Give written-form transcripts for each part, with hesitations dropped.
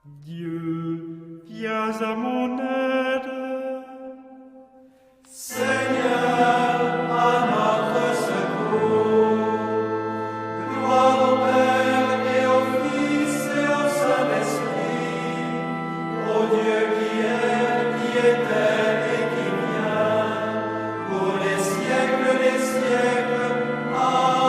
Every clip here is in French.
Dieu, viens à mon aide. Seigneur, à notre secours. Gloire au Père et au Fils et au Saint-Esprit, au Dieu qui est, qui était et qui vient, pour les siècles des siècles. Amen.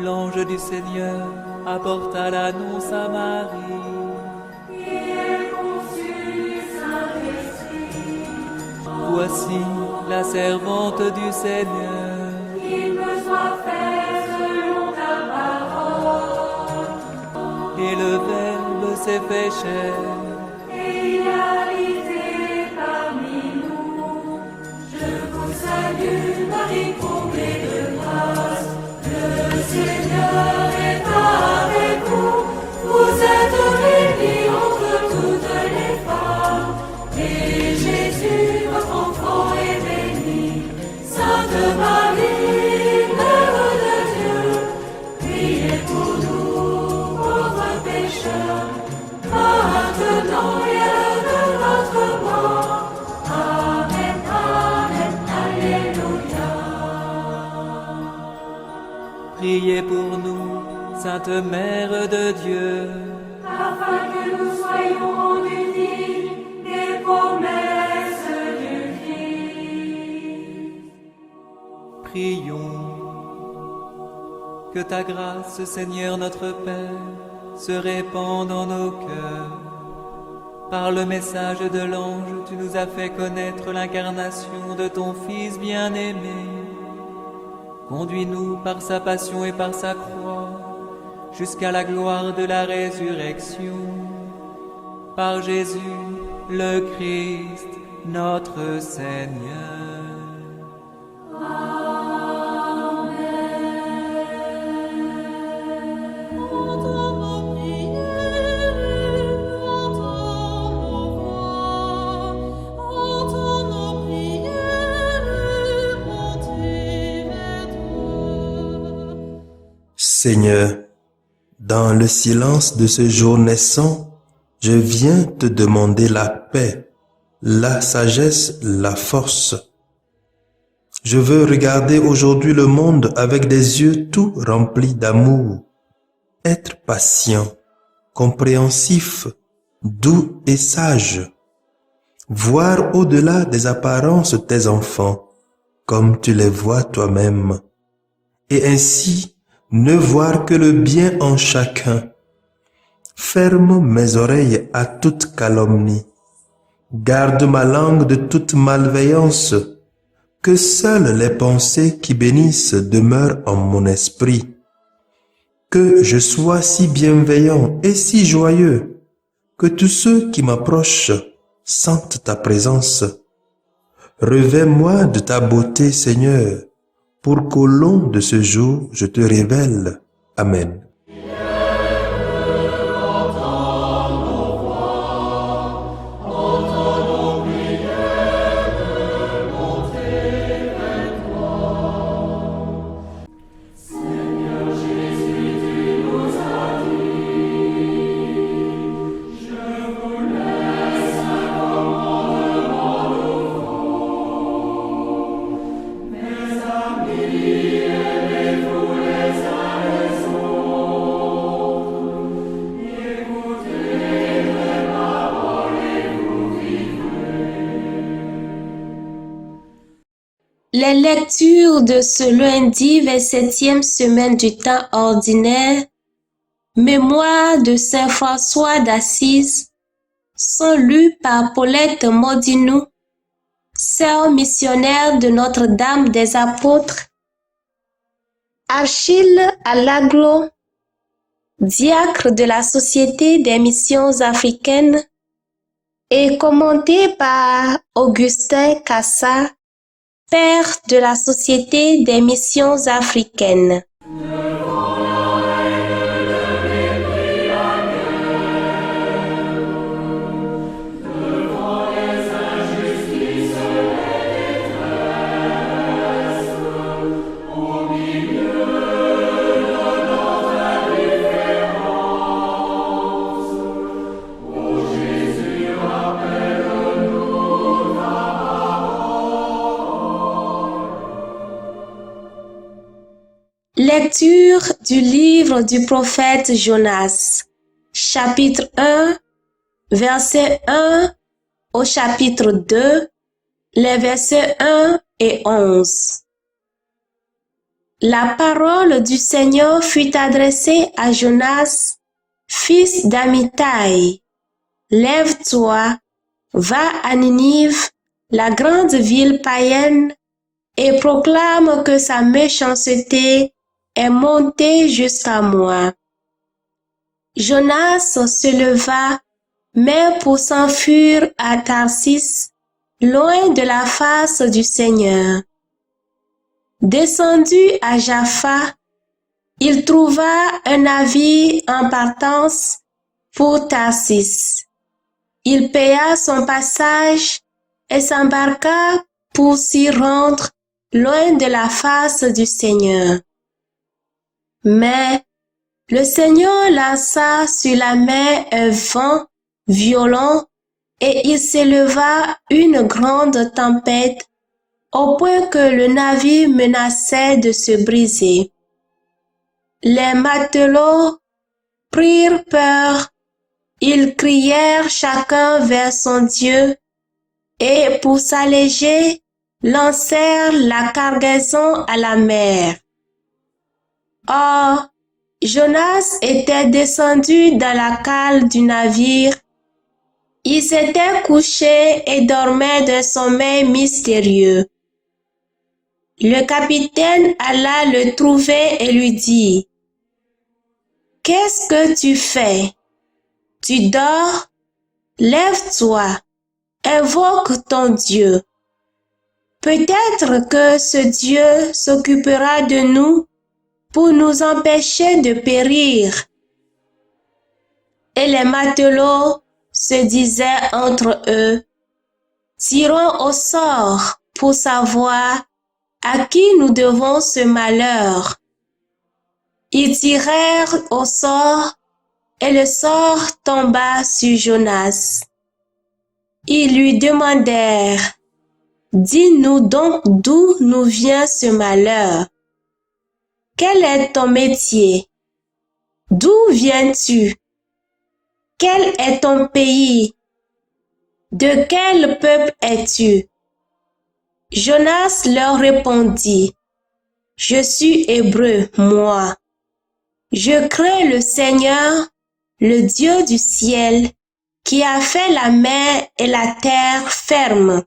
L'ange du Seigneur apporta l'annonce à Marie. Voici la servante du Seigneur. Qu'il me soit fait selon ta parole. Et le Verbe s'est fait chair. Et il a habité parmi nous. Je vous salue, Marie, comblée de grâce. Le Seigneur est avec vous. Vous êtes bénie entre toutes les femmes. Et Jésus, votre enfant, est béni. Sainte Marie, Mère de Dieu, priez pour nous, pauvres pécheurs, maintenant et à l'heure de notre mort. Amen, Amen, Alléluia. Priez pour nous, Sainte Mère de Dieu. Afin que nous soyons rendus dignes des promesses du Christ. Prions. Que ta grâce, Seigneur notre Père, se répande en nos cœurs. Par le message de l'ange, tu nous as fait connaître l'incarnation de ton Fils bien-aimé. Conduis-nous par sa passion et par sa croix, jusqu'à la gloire de la résurrection. Par Jésus, le Christ, notre Seigneur. Seigneur, dans le silence de ce jour naissant, je viens te demander la paix, la sagesse, la force. Je veux regarder aujourd'hui le monde avec des yeux tout remplis d'amour, être patient, compréhensif, doux et sage, voir au-delà des apparences tes enfants, comme tu les vois toi-même, et ainsi ne voir que le bien en chacun. Ferme mes oreilles à toute calomnie. Garde ma langue de toute malveillance. Que seules les pensées qui bénissent demeurent en mon esprit. Que je sois si bienveillant et si joyeux, que tous ceux qui m'approchent sentent ta présence. Revêts-moi de ta beauté, Seigneur, pour qu'au long de ce jour, je te révèle. Amen. Les lectures de ce lundi 27e semaine du temps ordinaire, mémoire de Saint François d'Assise, sont lues par Paulette Modinou, sœur missionnaire de Notre-Dame des Apôtres, Achille Alaglo, diacre de la Société des missions africaines, et commentée par Augustin Cassa, père de la Société des missions africaines. Au milieu Lecture du livre du prophète Jonas, chapitre 1, verset 1 au chapitre 2, les versets 1 et 11. La parole du Seigneur fut adressée à Jonas, fils d'Amittai. Lève-toi, va à Ninive, la grande ville païenne, et proclame que sa méchanceté est montée jusqu'à moi. Jonas se leva, mais pour s'enfuir à Tarsis, loin de la face du Seigneur. Descendu à Jaffa, il trouva un navire en partance pour Tarsis. Il paya son passage et s'embarqua pour s'y rendre loin de la face du Seigneur. Mais le Seigneur lança sur la mer un vent violent et il s'éleva une grande tempête au point que le navire menaçait de se briser. Les matelots prirent peur, ils crièrent chacun vers son Dieu et pour s'alléger, lancèrent la cargaison à la mer. Or, Jonas était descendu dans la cale du navire. Il s'était couché et dormait d'un sommeil mystérieux. Le capitaine alla le trouver et lui dit, « Qu'est-ce que tu fais? Tu dors? Lève-toi, invoque ton Dieu. Peut-être que ce Dieu s'occupera de nous pour nous empêcher de périr. » Et les matelots se disaient entre eux, « Tirons au sort pour savoir à qui nous devons ce malheur. » Ils tirèrent au sort et le sort tomba sur Jonas. Ils lui demandèrent, « Dis-nous donc d'où nous vient ce malheur. Quel est ton métier? D'où viens-tu? Quel est ton pays? De quel peuple es-tu? » Jonas leur répondit, « Je suis hébreu, moi. Je crains le Seigneur, le Dieu du ciel, qui a fait la mer et la terre ferme. »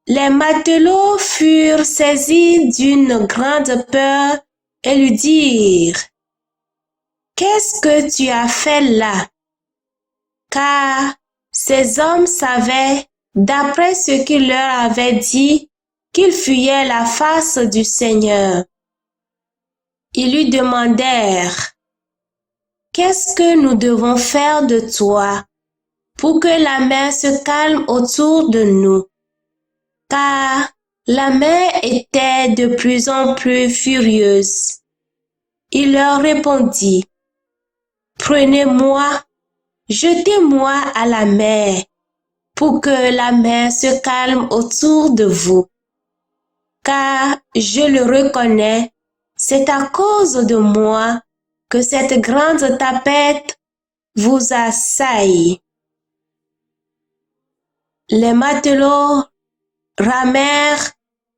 Les matelots furent saisis d'une grande peur et lui dirent, « Qu'est-ce que tu as fait là? » Car ces hommes savaient, d'après ce qu'il leur avait dit, qu'ils fuyaient la face du Seigneur. Ils lui demandèrent, « Qu'est-ce que nous devons faire de toi pour que la mer se calme autour de nous? » Car la mer était de plus en plus furieuse. Il leur répondit, « Prenez-moi, jetez-moi à la mer, pour que la mer se calme autour de vous. Car je le reconnais, c'est à cause de moi que cette grande tempête vous assaille. » Les matelots ramèrent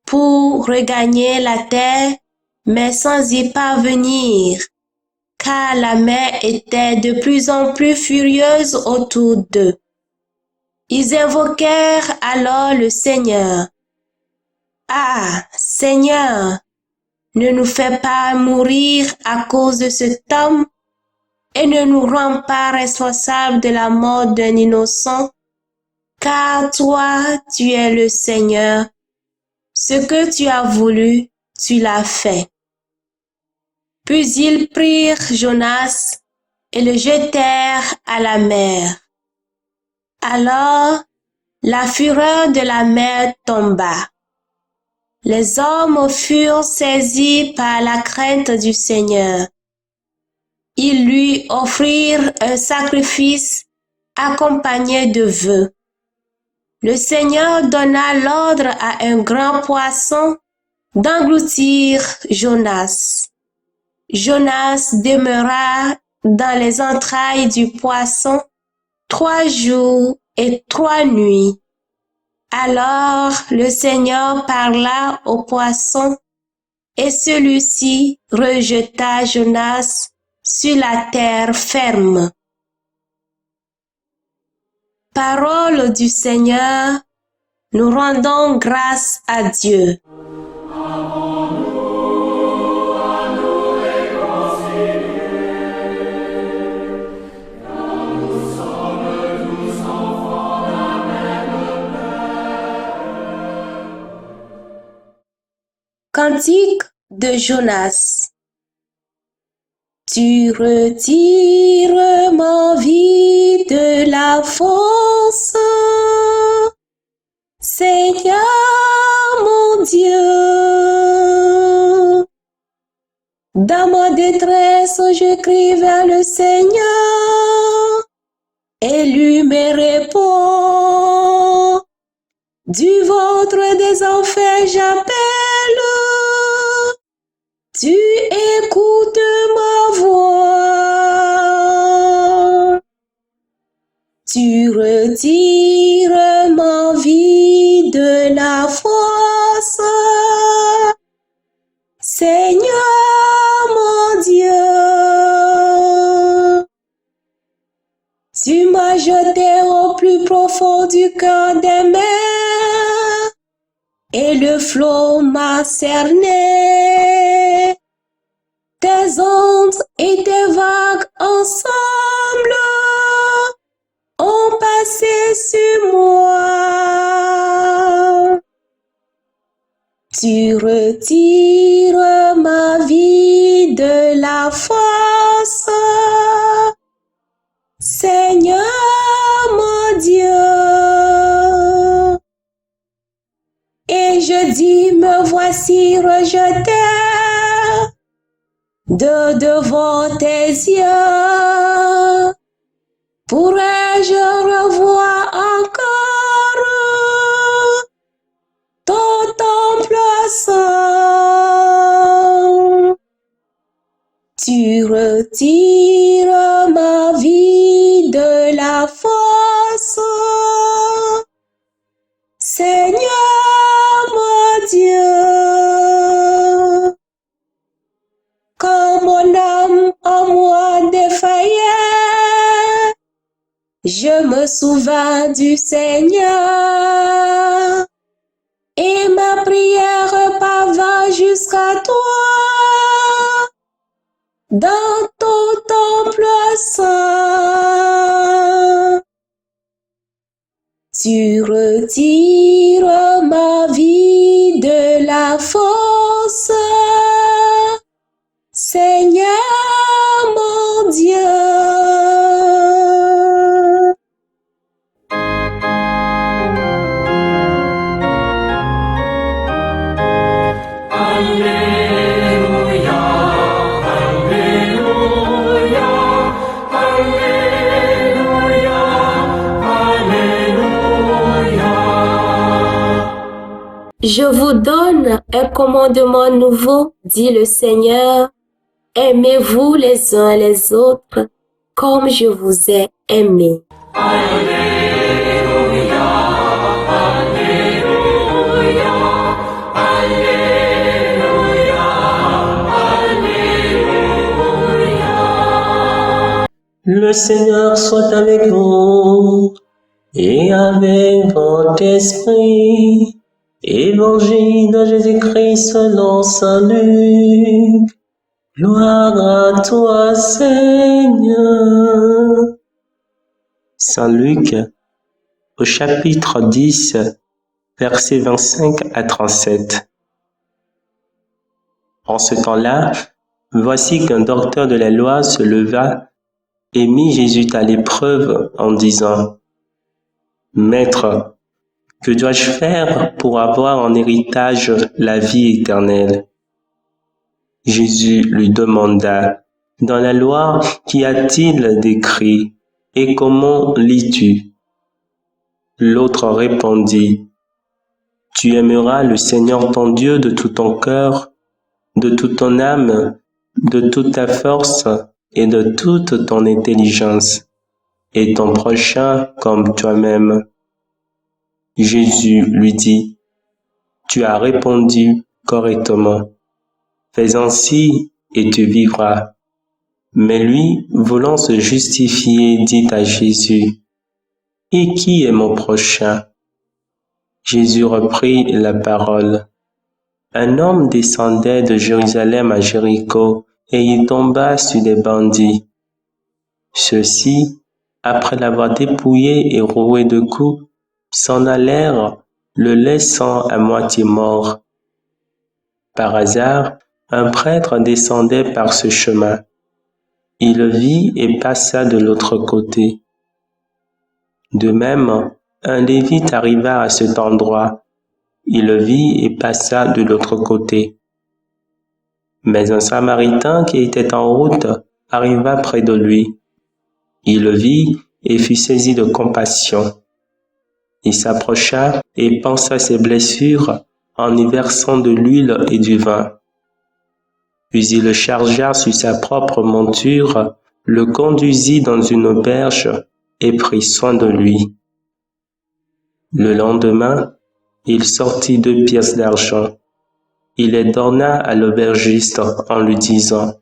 pour regagner la terre, mais sans y parvenir, car la mer était de plus en plus furieuse autour d'eux. Ils invoquèrent alors le Seigneur. « Ah, Seigneur, ne nous fais pas mourir à cause de cet homme et ne nous rends pas responsables de la mort d'un innocent, car toi, tu es le Seigneur. Ce que tu as voulu, tu l'as fait. » Puis ils prirent Jonas et le jetèrent à la mer. Alors, la fureur de la mer tomba. Les hommes furent saisis par la crainte du Seigneur. Ils lui offrirent un sacrifice accompagné de vœux. Le Seigneur donna l'ordre à un grand poisson d'engloutir Jonas. Jonas demeura dans les entrailles du poisson 3 jours et 3 nuits. Alors le Seigneur parla au poisson et celui-ci rejeta Jonas sur la terre ferme. Parole du Seigneur, nous rendons grâce à Dieu. Cantique de Jonas. Tu retires ma vie de la force, Seigneur mon Dieu. Dans ma détresse, je crie vers le Seigneur et lui me répond. Du ventre des enfers j'appelle, tu écoutes ma voix. Tu retires ma vie de la force, Seigneur mon Dieu. Tu m'as jeté au plus profond du cœur des mers, et le flot m'a cerné. Tes ondes et tes vagues ensemble ont passé sur moi. Tu retires ma vie de la force, Seigneur mon Dieu. Et je dis, me voici rejeté de devant tes yeux. Pourrais-je revoir encore ton temple saint? Tu retires ma vie de la force, Seigneur mon Dieu. Quand mon âme en moi défaillait, je me souvins du Seigneur et ma prière parvint jusqu'à toi dans ton temple saint. Tu retires ma vie de la force, Seigneur mon Dieu. Je vous donne un commandement nouveau, dit le Seigneur. Aimez-vous les uns les autres comme je vous ai aimé. Alléluia, Alléluia, Alléluia, Alléluia. Le Seigneur soit avec vous et avec votre esprit. Évangile de Jésus-Christ selon saint Luc. Gloire à toi, Seigneur. Saint Luc, au chapitre 10, versets 25 à 37. En ce temps-là, voici qu'un docteur de la loi se leva et mit Jésus à l'épreuve en disant : « Maître, que dois-je faire pour avoir en héritage la vie éternelle ? » Jésus lui demanda : « Dans la loi, qu'y a-t-il d'écrit et comment lis-tu ? » L'autre répondit : « Tu aimeras le Seigneur ton Dieu de tout ton cœur, de toute ton âme, de toute ta force et de toute ton intelligence, et ton prochain comme toi-même. Jésus lui dit, tu as répondu correctement. Fais ainsi et tu vivras. Mais lui, voulant se justifier, dit à Jésus, et qui est mon prochain? Jésus reprit la parole. Un homme descendait de Jérusalem à Jéricho et il tomba sur des bandits. Ceux-ci, après l'avoir dépouillé et roué de coups, s'en allèrent, le laissant à moitié mort. Par hasard, un prêtre descendait par ce chemin. Il le vit et passa de l'autre côté. De même, un lévite arriva à cet endroit. Il le vit et passa de l'autre côté. Mais un samaritain qui était en route arriva près de lui. Il le vit et fut saisi de compassion. Il s'approcha et pansa ses blessures en y versant de l'huile et du vin. Puis il le chargea sur sa propre monture, le conduisit dans une auberge et prit soin de lui. Le lendemain, il sortit 2 pièces d'argent. Il les donna à l'aubergiste en lui disant,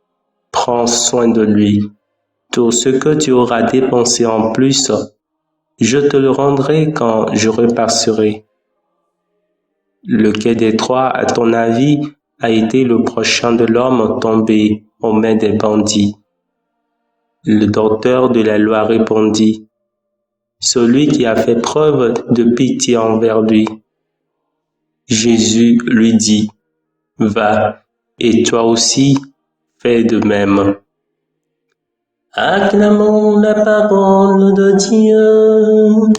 « Prends soin de lui. Tout ce que tu auras dépensé en plus, je te le rendrai quand je repasserai. » Lequel des trois, à ton avis, a été le prochain de l'homme tombé aux mains des bandits? Le docteur de la loi répondit, « Celui qui a fait preuve de pitié envers lui. » Jésus lui dit, « Va, et toi aussi, fais de même. » Acclamons la parole de Dieu.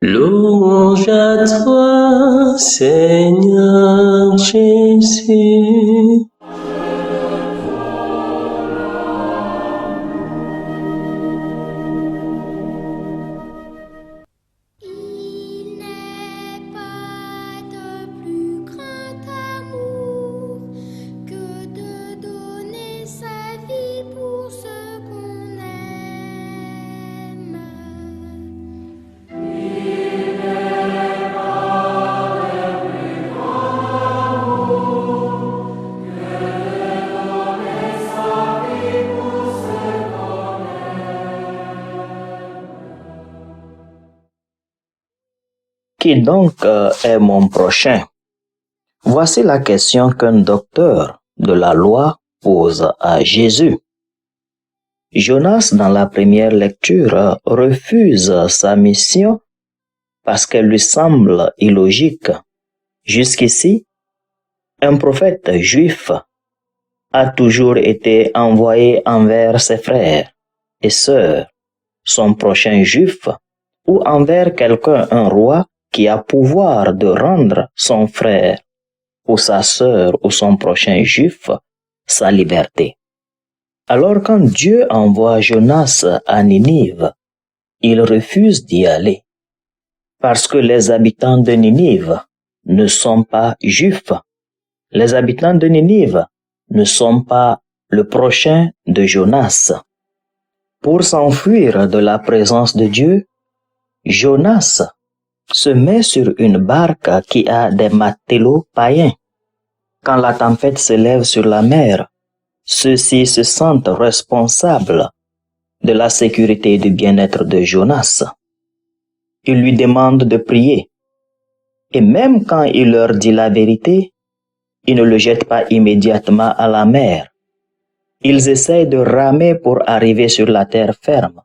Louange à toi, Seigneur Jésus. Il n'est pas de plus grand amour que de donner sa vie pour ce qu'on aime. Qui donc est mon prochain? Voici la question qu'un docteur de la loi pose à Jésus. Jonas, dans la première lecture, refuse sa mission parce qu'elle lui semble illogique. Jusqu'ici, un prophète juif a toujours été envoyé envers ses frères et sœurs, son prochain juif, ou envers quelqu'un, un roi, qui a pouvoir de rendre son frère ou sa sœur ou son prochain juif sa liberté. Alors quand Dieu envoie Jonas à Ninive, il refuse d'y aller parce que les habitants de Ninive ne sont pas juifs. Les habitants de Ninive ne sont pas le prochain de Jonas. Pour s'enfuir de la présence de Dieu, Jonas se met sur une barque qui a des matelots païens. Quand la tempête s'élève sur la mer, ceux-ci se sentent responsables de la sécurité et du bien-être de Jonas. Ils lui demandent de prier. Et même quand il leur dit la vérité, ils ne le jettent pas immédiatement à la mer. Ils essayent de ramer pour arriver sur la terre ferme.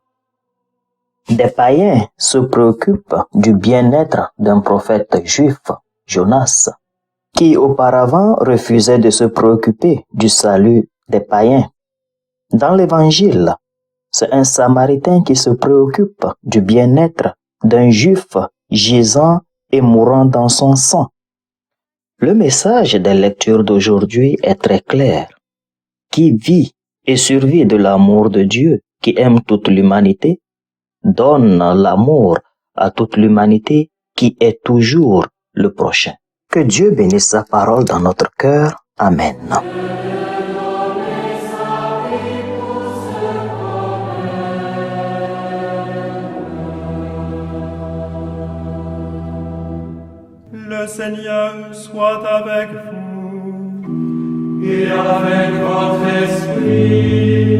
Des païens se préoccupent du bien-être d'un prophète juif, Jonas, qui auparavant refusait de se préoccuper du salut des païens. Dans l'Évangile, c'est un Samaritain qui se préoccupe du bien-être d'un juif gisant et mourant dans son sang. Le message des lectures d'aujourd'hui est très clair. Qui vit et survit de l'amour de Dieu, qui aime toute l'humanité, donne l'amour à toute l'humanité qui est toujours le prochain. Que Dieu bénisse sa parole dans notre cœur. Amen. Le Seigneur soit avec vous. Et avec votre esprit.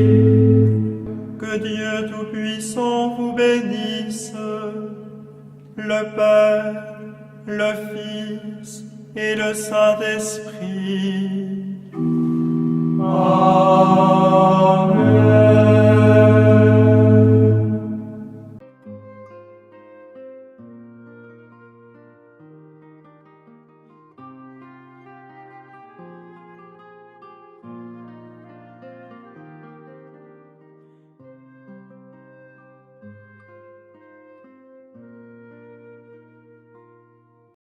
Que Dieu Tout-Puissant vous bénisse, le Père, le Fils et le Saint-Esprit. Amen.